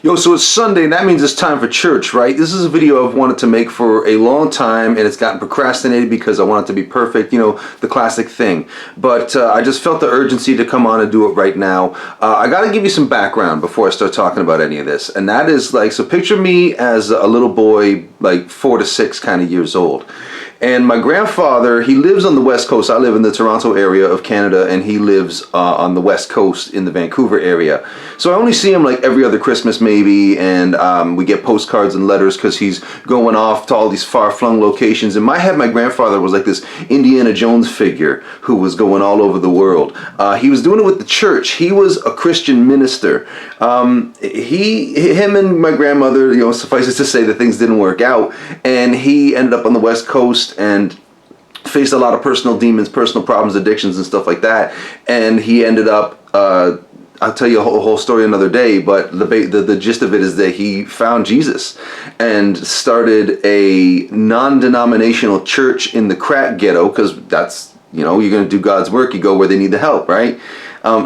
Yo, so it's Sunday, and that means it's time for church, right? This is a video I've wanted to make for a long time, and it's gotten procrastinated because I want it to be perfect, the classic thing. But I just felt the urgency to come on and do it right now. I got to give you some background before I start talking about any of this, and that is so picture me as a little boy, like 4 to 6 kind of years old. And my grandfather, he lives on the West Coast. I live in the Toronto area of Canada, and he lives on the West Coast in the Vancouver area. So I only see him like every other Christmas maybe, and we get postcards and letters because he's going off to all these far-flung locations. In my head, my grandfather was like this Indiana Jones figure who was going all over the world. He was doing it with the church. He was a Christian minister. Him and my grandmother, suffice it to say that things didn't work out, and he ended up on the West Coast and faced a lot of personal demons, personal problems, addictions, and stuff like that. And he ended up, I'll tell you a whole story another day, but the gist of it is that he found Jesus and started a non-denominational church in the crack ghetto, because that's, you're going to do God's work, you go where they need the help, right?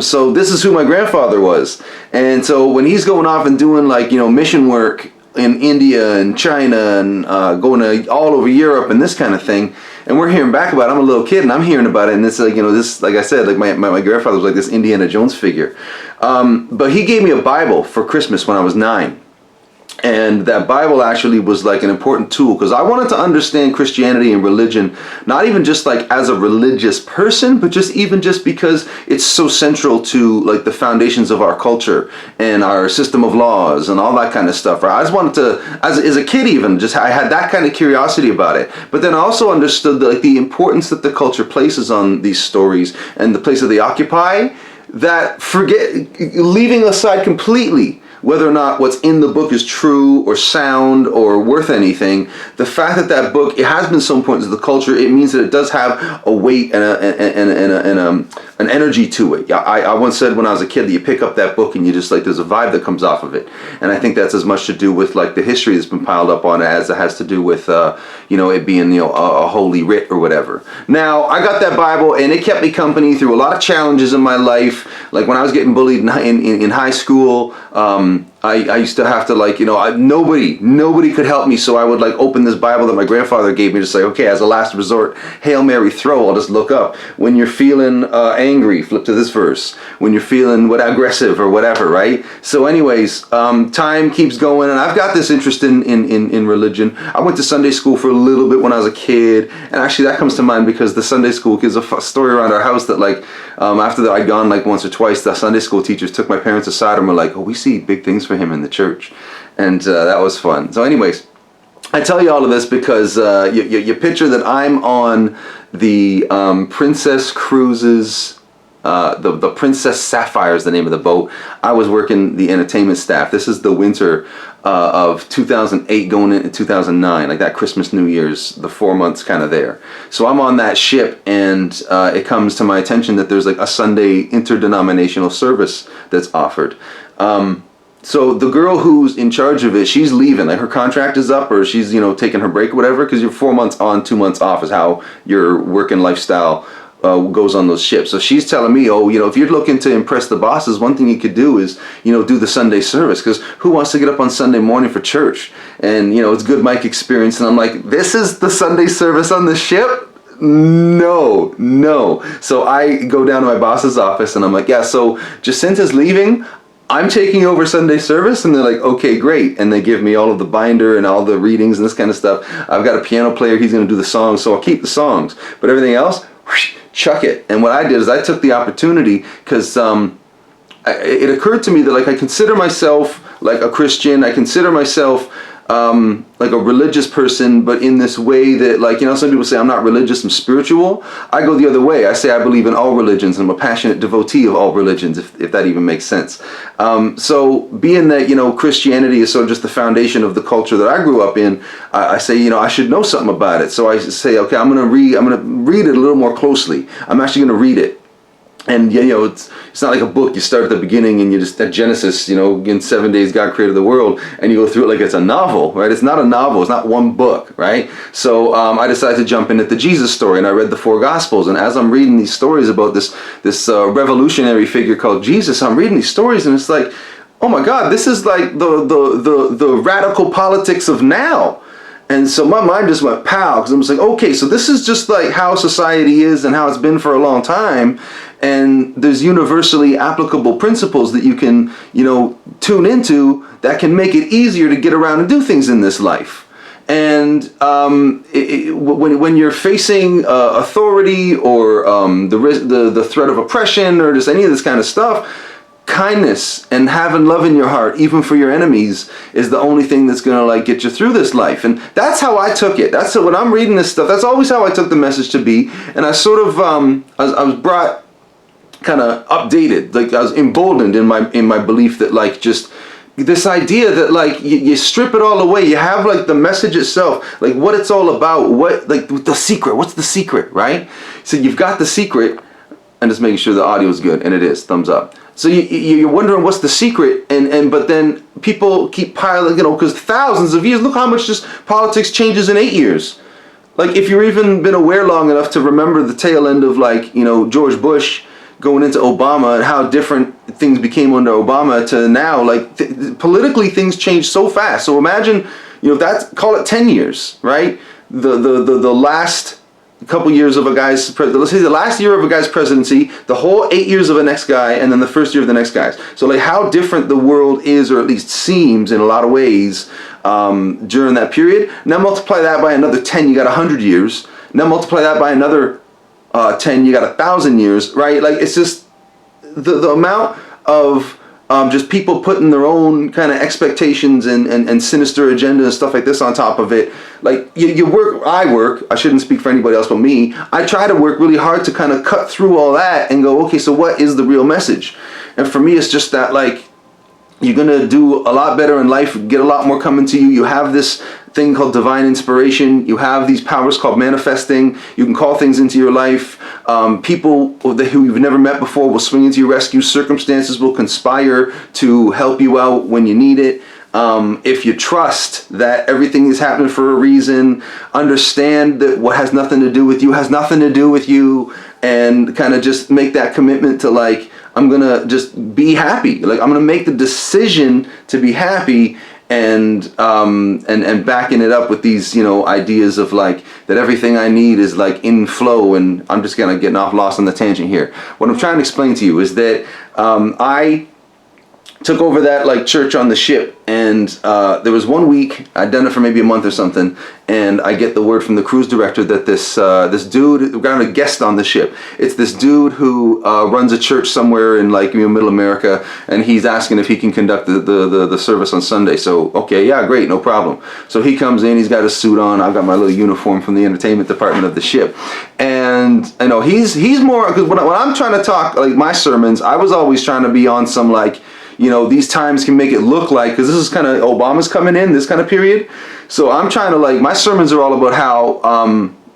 So this is who my grandfather was. And so when he's going off and doing mission work in India and China and going to all over Europe and this kind of thing, and we're hearing back about it. I'm a little kid and I'm hearing about it, and it's this, like I said, my grandfather was like this Indiana Jones figure. But he gave me a Bible for Christmas when I was 9. And that Bible actually was like an important tool, because I wanted to understand Christianity and religion, not even just like as a religious person, but just because it's so central to like the foundations of our culture and our system of laws and all that kind of stuff. Right? I just wanted to, as a kid even, I had that kind of curiosity about it. But then I also understood the importance that the culture places on these stories and the place that they occupy, that leaving aside completely whether or not what's in the book is true or sound or worth anything, the fact that book, it has been so important to the culture, it means that it does have a weight and an energy to it. I once said when I was a kid that you pick up that book and you just there's a vibe that comes off of it. And I think that's as much to do with the history that's been piled up on it as it has to do with it being a holy writ or whatever. Now, I got that Bible and it kept me company through a lot of challenges in my life. Like when I was getting bullied in high school, I used to have to nobody could help me, so I would open this Bible that my grandfather gave me to say, okay, as a last resort, Hail Mary throw, I'll just look up. When you're feeling angry, flip to this verse. When you're feeling aggressive or whatever, right? So anyways, time keeps going, and I've got this interest in religion. I went to Sunday school for a little bit when I was a kid, and actually that comes to mind because the Sunday school, there's a story around our house that after I'd gone once or twice, the Sunday school teachers took my parents aside and were like, oh, we see big things for him in the church. And that was fun. So anyways, I tell you all of this because you picture that I'm on the Princess Cruises, the Princess Sapphire is the name of the boat. I was working the entertainment staff. This is the winter of 2008 going into 2009, like that Christmas, New Year's, the 4 months kind of there. So I'm on that ship, and it comes to my attention that there's a Sunday interdenominational service that's offered. So the girl who's in charge of it, she's leaving. Her contract is up, or she's taking her break or whatever, because you're 4 months on, 2 months off is how your working lifestyle goes on those ships. So she's telling me, if you're looking to impress the bosses, one thing you could do is, do the Sunday service, because who wants to get up on Sunday morning for church? And, it's good mic experience. And I'm like, this is the Sunday service on the ship? No. So I go down to my boss's office and I'm like, yeah, so Jacinta's leaving. I'm taking over Sunday service. And they're like, okay, great. And they give me all of the binder and all the readings and this kind of stuff. I've got a piano player. He's going to do the songs. So I'll keep the songs. But everything else, whoosh, chuck it. And what I did is I took the opportunity, because it occurred to me that I consider myself a Christian. I consider myself a religious person, but in this way that some people say I'm not religious, I'm spiritual. I go the other way. I say I believe in all religions. I'm a passionate devotee of all religions, if that even makes sense. So being that Christianity is sort of just the foundation of the culture that I grew up in, I say I should know something about it. So I say, okay, I'm gonna read it a little more closely. I'm actually gonna read it. And it's not like a book. You start at the beginning and you just at Genesis, in 7 days God created the world, and you go through it like it's a novel, right? It's not a novel. It's not one book, right? So I decided to jump in at the Jesus story, and I read the 4 Gospels. And as I'm reading these stories about this revolutionary figure called Jesus, I'm reading these stories, and it's like, oh my God, this is like the radical politics of now. And so my mind just went pow, because I'm just like, okay, so this is just like how society is and how it's been for a long time. And there's universally applicable principles that you can, tune into that can make it easier to get around and do things in this life. And when you're facing authority or the threat of oppression or just any of this kind of stuff, kindness and having love in your heart, even for your enemies, is the only thing that's gonna like get you through this life. And that's how I took it. That's when I'm reading this stuff. That's always how I took the message to be. And I sort of I was brought kind of updated. Like I was emboldened in my belief that like just this idea that like you strip it all away. You have like the message itself, like what it's all about. What like the secret? What's the secret, right? So you've got the secret, and just making sure the audio is good, and it is. Thumbs up. So you're wondering what's the secret, but then people keep piling, because thousands of years, look how much just politics changes in 8 years. Like if you've even been aware long enough to remember the tail end of like, George Bush going into Obama and how different things became under Obama to now, like politically things change so fast. So imagine, call it 10 years, right? The last couple years of a guy's presidency, let's say the last year of a guy's presidency, the whole 8 years of the next guy, and then the first year of the next guy's. So like how different the world is, or at least seems in a lot of ways, during that period. Now multiply that by another 10, you got 100 years. Now multiply that by another 10, you got 1,000 years, right? Like it's just the amount of just people putting their own kind of expectations and sinister agenda and stuff like this on top of it. Like I shouldn't speak for anybody else but me. I try to work really hard to kind of cut through all that and go, okay, so what is the real message? And for me, it's just that like, you're going to do a lot better in life, get a lot more coming to you. You have this thing called divine inspiration. You have these powers called manifesting. You can call things into your life. People who you've never met before will swing into your rescue. Circumstances will conspire to help you out when you need it. If you trust that everything is happening for a reason, understand that what has nothing to do with you has nothing to do with you, and kind of just make that commitment to like, I'm gonna just be happy. Like I'm gonna make the decision to be happy, and backing it up with these ideas of like that everything I need is like in flow. And I'm just gonna get lost on the tangent here. What I'm trying to explain to you is that I took over that like church on the ship, and there was 1 week, I'd done it for maybe a month or something, and I get the word from the cruise director that this dude, we're gonna guest on the ship. It's this dude who runs a church somewhere in like middle America, and he's asking if he can conduct the service on Sunday. So okay, yeah, great, no problem. So he comes in, he's got his suit on, I've got my little uniform from the entertainment department of the ship, and I know he's more, because when I'm trying to talk like my sermons, I was always trying to be on some like, these times can make it look like, because this is kind of Obama's coming in, this kind of period. So I'm trying to like, my sermons are all about how,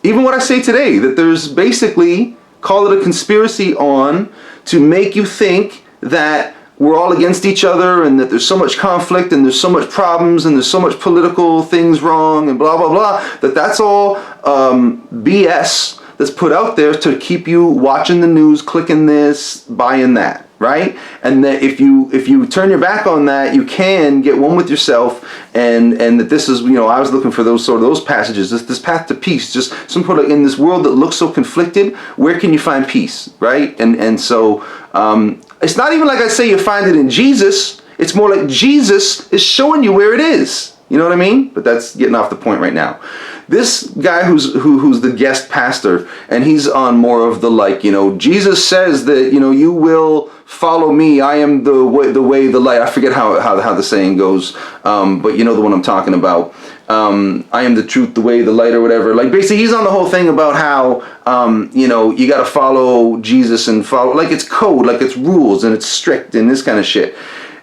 even what I say today, that there's basically, call it a conspiracy on to make you think that we're all against each other, and that there's so much conflict, and there's so much problems, and there's so much political things wrong, and blah, blah, blah, that's all BS that's put out there to keep you watching the news, clicking this, buying that, right? And that if you turn your back on that, you can get one with yourself, and that this is, I was looking for those passages, this path to peace, just some sort of, in this world that looks so conflicted, where can you find peace, right? And so it's not even like I say you find it in Jesus. It's more like Jesus is showing you where it is. You know what I mean? But that's getting off the point right now. This guy who's the guest pastor, and he's on more of the like, Jesus says that, you will follow me. I am the way, the light. I forget how the saying goes, but you know the one I'm talking about. I am the truth, the way, the light, or whatever. Like basically he's on the whole thing about how, you got to follow Jesus and follow, like it's code, like it's rules, and it's strict and this kind of shit.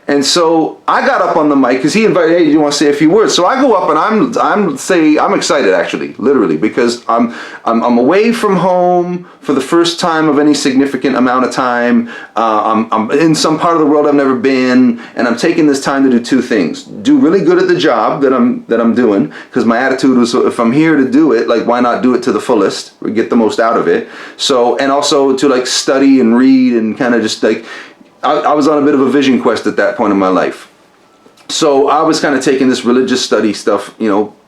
And so I got up on the mic because he invited, hey, you want to say a few words? So I go up and I'm excited actually, literally, because I'm away from home for the first time of any significant amount of time. I'm in some part of the world I've never been, and I'm taking this time to do two things: do really good at the job that I'm doing, because my attitude was, if I'm here to do it, like why not do it to the fullest, or get the most out of it? So, and also to like study and read and kind of just like I was on a bit of a vision quest at that point in my life. So I was kind of taking this religious study stuff,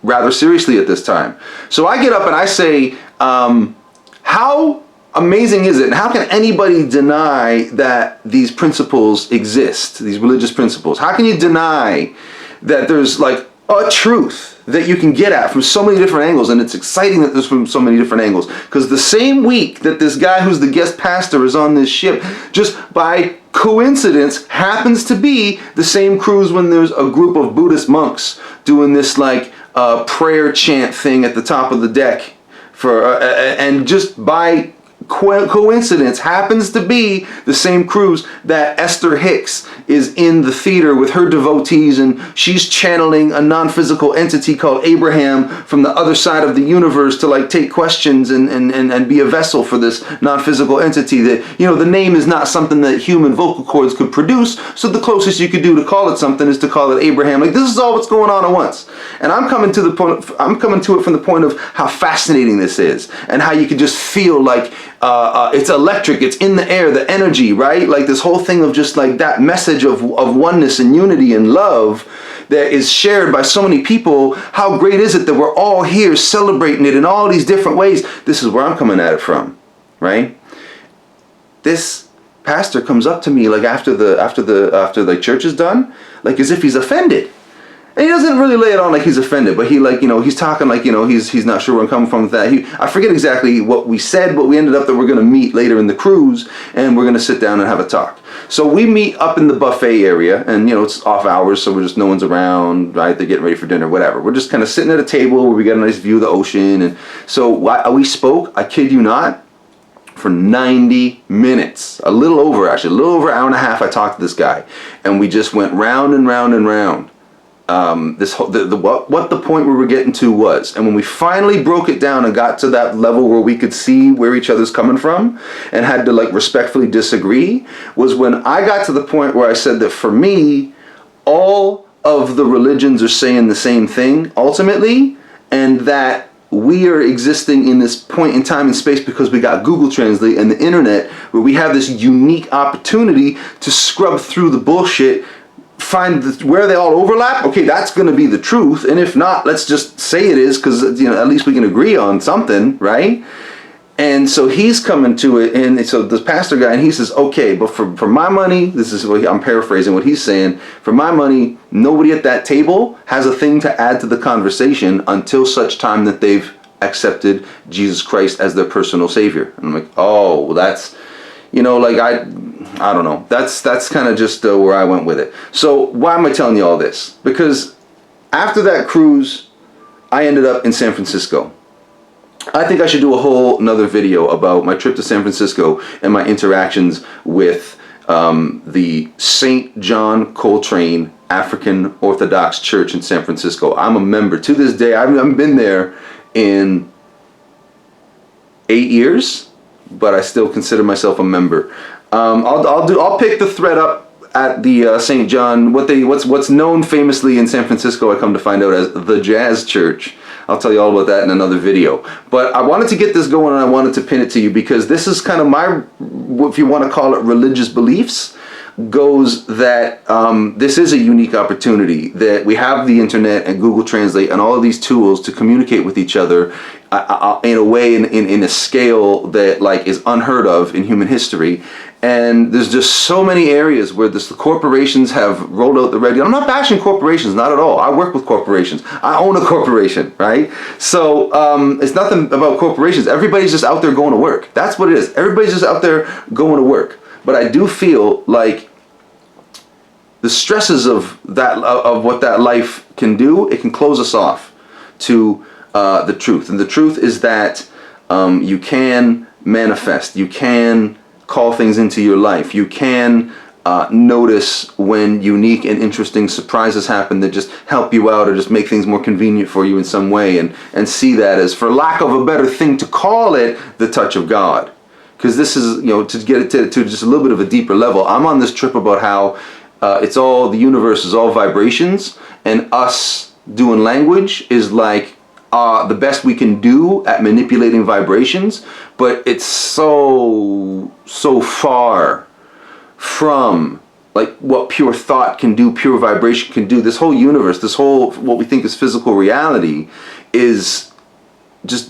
rather seriously at this time. So I get up and I say, how amazing is it? And how can anybody deny that these principles exist, these religious principles? How can you deny that there's like a truth that you can get at from so many different angles? And it's exciting that there's from so many different angles. Because the same week that this guy who's the guest pastor is on this ship, just by coincidence, happens to be the same cruise when there's a group of Buddhist monks doing this like prayer chant thing at the top of the deck. And just by coincidence happens to be the same cruise that Esther Hicks is in the theater with her devotees, and she's channeling a non-physical entity called Abraham from the other side of the universe to like take questions and be a vessel for this non-physical entity that, the name is not something that human vocal cords could produce, so the closest you could do to call it something is to call it Abraham. Like, this is all what's going on at once. And I'm coming to it from the point of how fascinating this is and how you can just feel like it's electric, it's in the air, the energy, right? Like this whole thing of just like that message of oneness and unity and love that is shared by so many people. How great is it that we're all here celebrating it in all these different ways? This is where I'm coming at it from, right? This pastor comes up to me like after the church is done, like as if he's offended. And he doesn't really lay it on like he's offended, but he he's talking like, he's not sure where I'm coming from with that. I forget exactly what we said, but we ended up that we're going to meet later in the cruise and we're going to sit down and have a talk. So we meet up in the buffet area, and it's off hours, so no one's around, right? They're getting ready for dinner, whatever. We're just kind of sitting at a table where we got a nice view of the ocean. And so we spoke, I kid you not, for 90 minutes, a little over an hour and a half. I talked to this guy, and we just went round and round and round. What the point we were getting to was, and when we finally broke it down and got to that level where we could see where each other's coming from and had to like respectfully disagree, was when I got to the point where I said that for me, all of the religions are saying the same thing ultimately, and that we are existing in this point in time and space because we got Google Translate and the internet, where we have this unique opportunity to scrub through the bullshit, find where they all overlap. Okay, that's going to be the truth, and if not, let's just say it is, because at least we can agree on something, right? And so he's coming to it, and so this pastor guy, and he says, okay, but for my money, this is what I'm paraphrasing what he's saying, for my money, nobody at that table has a thing to add to the conversation until such time that they've accepted Jesus Christ as their personal savior. And I'm like, oh, well, that's, I don't know. That's kind of just where I went with it. So why am I telling you all this? Because after that cruise, I ended up in San Francisco. I think I should do a whole another video about my trip to San Francisco and my interactions with the St. John Coltrane African Orthodox Church in San Francisco. I'm a member to this day. I haven't been there in 8 years, but I still consider myself a member. I'll pick the thread up at the St. John, what's known famously in San Francisco, I come to find out, as the Jazz Church. I'll tell you all about that in another video. But I wanted to get this going, and I wanted to pin it to you because this is kind of my, if you want to call it religious beliefs, goes that this is a unique opportunity, that we have the internet and Google Translate and all of these tools to communicate with each other in a way, in a scale that like is unheard of in human history. And there's just so many areas where the corporations have rolled out the red. I'm not bashing corporations, not at all. I work with corporations. I own a corporation, right? So it's nothing about corporations. Everybody's just out there going to work. That's what it is. Everybody's just out there going to work. But I do feel like the stresses of that, of what that life can do, it can close us off to the truth. And the truth is that you can manifest. You can call things into your life. You can notice when unique and interesting surprises happen that just help you out or just make things more convenient for you in some way, and see that as, for lack of a better thing to call it, the touch of God. Because this is, to get it to just a little bit of a deeper level, I'm on this trip about how it's all, the universe is all vibrations, and us doing language is like the best we can do at manipulating vibrations, but it's so far from like what pure thought can do, pure vibration can do. This whole universe, this whole what we think is physical reality, is just